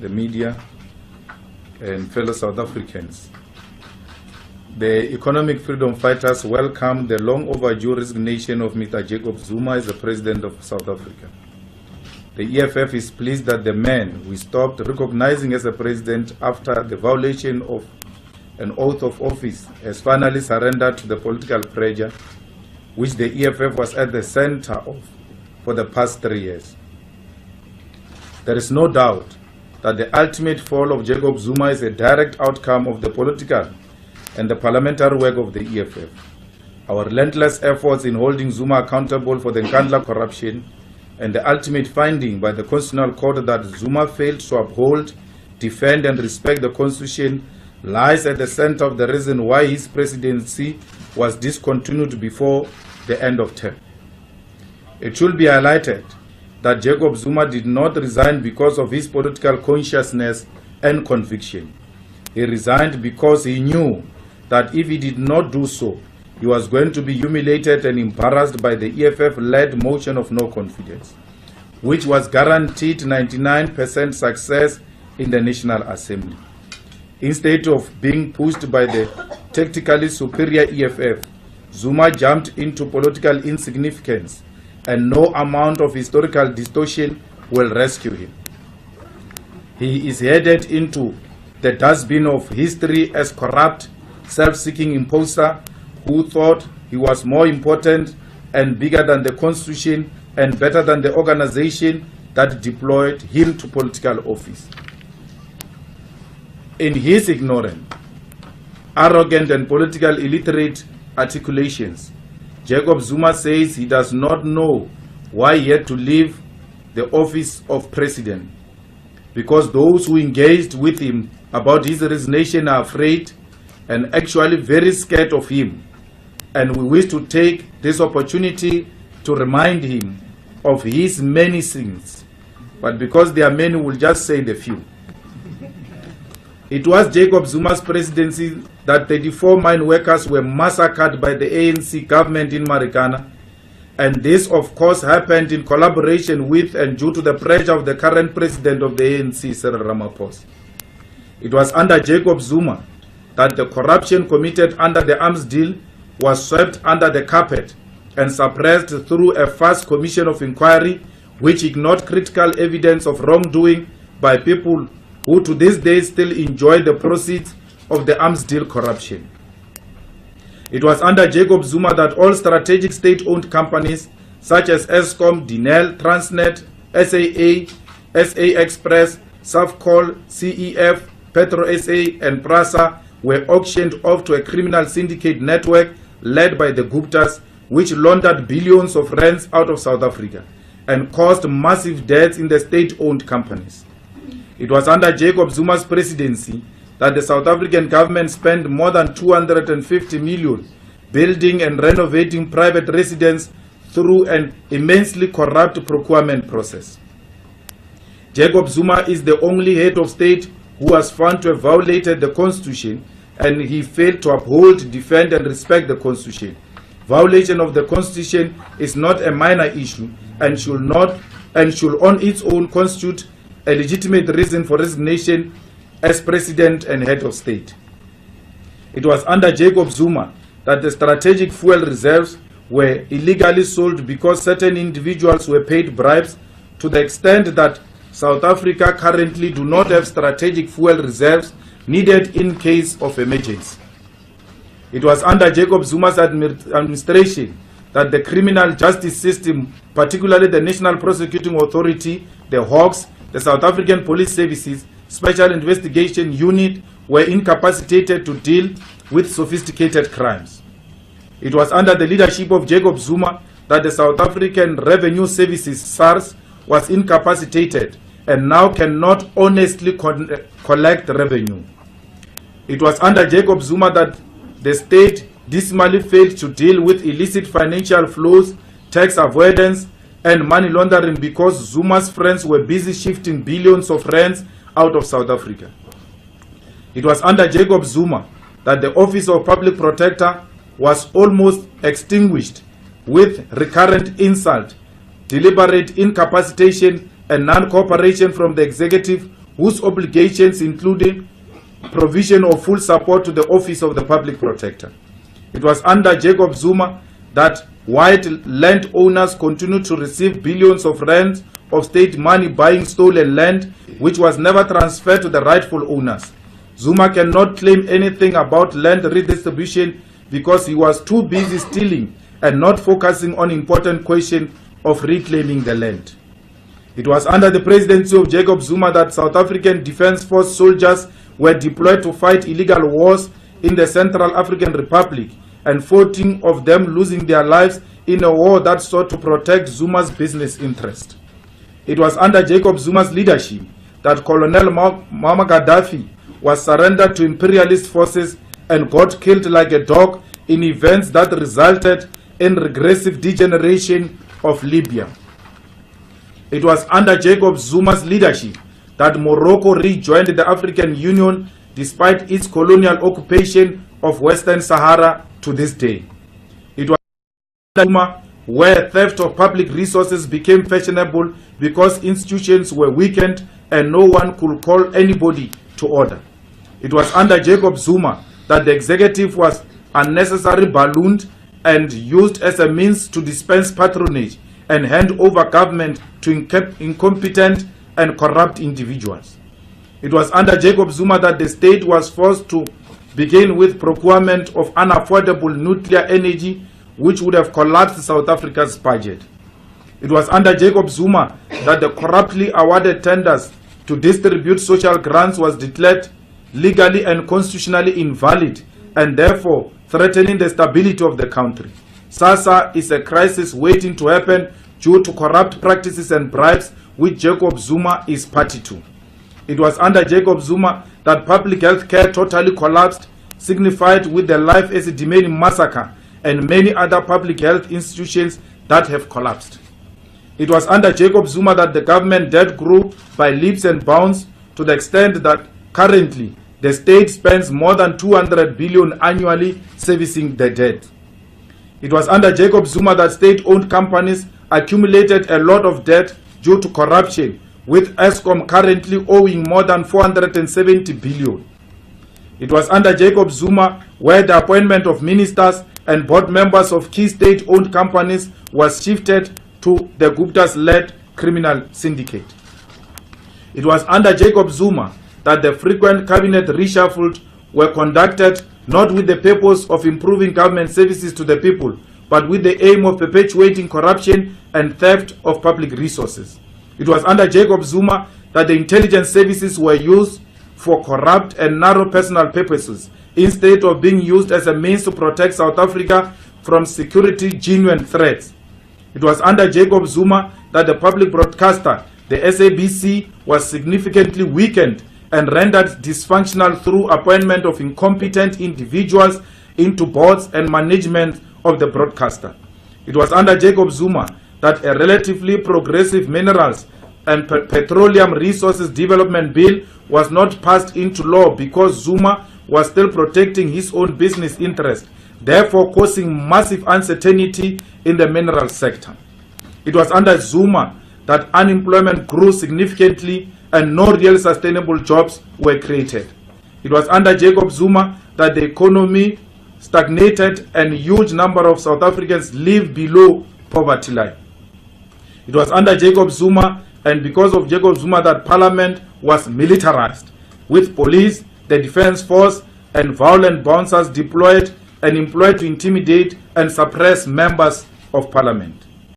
the media, and fellow South Africans. The economic freedom fighters welcome the long overdue resignation of Mr. Jacob Zuma as the President of South Africa. The EFF is pleased that the man we stopped recognizing as a president after the violation of an oath of office has finally surrendered to the political pressure which the EFF was at the center of for the past 3 years. There is no doubt that the ultimate fall of Jacob Zuma is a direct outcome of the political and the parliamentary work of the EFF. Our relentless efforts in holding Zuma accountable for the Nkandla corruption and the ultimate finding by the Constitutional Court that Zuma failed to uphold, defend and respect the Constitution lies at the center of the reason why his presidency was discontinued before the end of term. It should be highlighted that Jacob Zuma did not resign because of his political consciousness and conviction. He resigned because he knew that if he did not do so, he was going to be humiliated and embarrassed by the EFF-led motion of no confidence, which was guaranteed 99% success in the National Assembly. Instead of being pushed by the tactically superior EFF, Zuma jumped into political insignificance, and no amount of historical distortion will rescue him. He is headed into the dustbin of history as corrupt, self-seeking imposter who thought he was more important and bigger than the Constitution and better than the organization that deployed him to political office. In his ignorant, arrogant and political illiterate articulations, Jacob Zuma says he does not know why he had to leave the office of president, because those who engaged with him about his resignation are afraid and actually very scared of him, and we wish to take this opportunity to remind him of his many sins, but because there are many, we'll just say the few. It was Jacob Zuma's presidency that 34 mine workers were massacred by the ANC government in Marikana, and this of course happened in collaboration with and due to the pressure of the current president of the ANC, Cyril Ramaphosa. It was under Jacob Zuma that the corruption committed under the arms deal was swept under the carpet and suppressed through a fast commission of inquiry which ignored critical evidence of wrongdoing by people who to this day still enjoy the proceeds of the arms deal corruption. It was under Jacob Zuma that all strategic state-owned companies such as Eskom, Dinel, Transnet, SAA, SA Express, Safcol, CEF, Petro SA and Prasa were auctioned off to a criminal syndicate network led by the Guptas, which laundered billions of rands out of South Africa and caused massive debts in the state-owned companies. It was under Jacob Zuma's presidency that the South African government spent more than 250 million building and renovating private residence through an immensely corrupt procurement process. Jacob Zuma is the only head of state who was found to have violated the Constitution, and he failed to uphold, defend and respect the Constitution. Violation of the Constitution is not a minor issue and should on its own constitute a legitimate reason for resignation as president and head of state. It was under Jacob Zuma that the strategic fuel reserves were illegally sold because certain individuals were paid bribes, to the extent that South Africa currently do not have strategic fuel reserves needed in case of emergency. It was under Jacob Zuma's administration that the criminal justice system, particularly the National Prosecuting Authority, the Hawks, the South African Police Services, Special Investigation Unit, were incapacitated to deal with sophisticated crimes. It was under the leadership of Jacob Zuma that the South African Revenue Services, SARS, was incapacitated and now cannot honestly collect revenue. It was under Jacob Zuma that the state dismally failed to deal with illicit financial flows, tax avoidance, and money laundering because Zuma's friends were busy shifting billions of rands out of South Africa. It was under Jacob Zuma that the Office of Public Protector was almost extinguished with recurrent insult, deliberate incapacitation, and non-cooperation from the executive whose obligations included provision of full support to the Office of the Public Protector. It was under Jacob Zuma that white landowners continued to receive billions of rands of state money buying stolen land, which was never transferred to the rightful owners. Zuma cannot claim anything about land redistribution because he was too busy stealing and not focusing on important question of reclaiming the land. It was under the presidency of Jacob Zuma that South African Defence Force soldiers were deployed to fight illegal wars in the Central African Republic, and 14 of them losing their lives in a war that sought to protect Zuma's business interest. It was under Jacob Zuma's leadership that Colonel Muammar Gaddafi was surrendered to imperialist forces and got killed like a dog in events that resulted in regressive degeneration of Libya. It was under Jacob Zuma's leadership that Morocco rejoined the African Union despite its colonial occupation of Western Sahara to this day. It was under Zuma where theft of public resources became fashionable because institutions were weakened and no one could call anybody to order. It was under Jacob Zuma that the executive was unnecessarily ballooned and used as a means to dispense patronage and hand over government to incompetent and corrupt individuals. It was under Jacob Zuma that the state was forced to begin with procurement of unaffordable nuclear energy, which would have collapsed South Africa's budget. It was under Jacob Zuma that the corruptly awarded tenders to distribute social grants was declared legally and constitutionally invalid and therefore threatening the stability of the country. SASA is a crisis waiting to happen due to corrupt practices and bribes which Jacob Zuma is party to. It was under Jacob Zuma that public health care totally collapsed, signified with the Life Esidimeni massacre and many other public health institutions that have collapsed. It was under Jacob Zuma that the government debt grew by leaps and bounds to the extent that currently the state spends more than 200 billion annually servicing the debt. It was under Jacob Zuma that state-owned companies accumulated a lot of debt due to corruption, with Eskom currently owing more than 470 billion. It was under Jacob Zuma where the appointment of ministers and board members of key state-owned companies was shifted to the Gupta's-led criminal syndicate. It was under Jacob Zuma that the frequent cabinet reshuffles were conducted not with the purpose of improving government services to the people, but with the aim of perpetuating corruption and theft of public resources. It was under Jacob Zuma that the intelligence services were used for corrupt and narrow personal purposes, instead of being used as a means to protect South Africa from security genuine threats. It was under Jacob Zuma that the public broadcaster, the SABC, was significantly weakened and rendered dysfunctional through appointment of incompetent individuals into boards and management of the broadcaster. It was under Jacob Zuma that a relatively progressive minerals and petroleum resources development bill was not passed into law because Zuma was still protecting his own business interest, therefore causing massive uncertainty in the mineral sector. It was under Zuma that unemployment grew significantly and no real sustainable jobs were created. It was under Jacob Zuma that the economy stagnated and a huge number of South Africans live below poverty line. It was under Jacob Zuma and because of Jacob Zuma that Parliament was militarized, with police, the defense force, and violent bouncers deployed and employed to intimidate and suppress members of Parliament.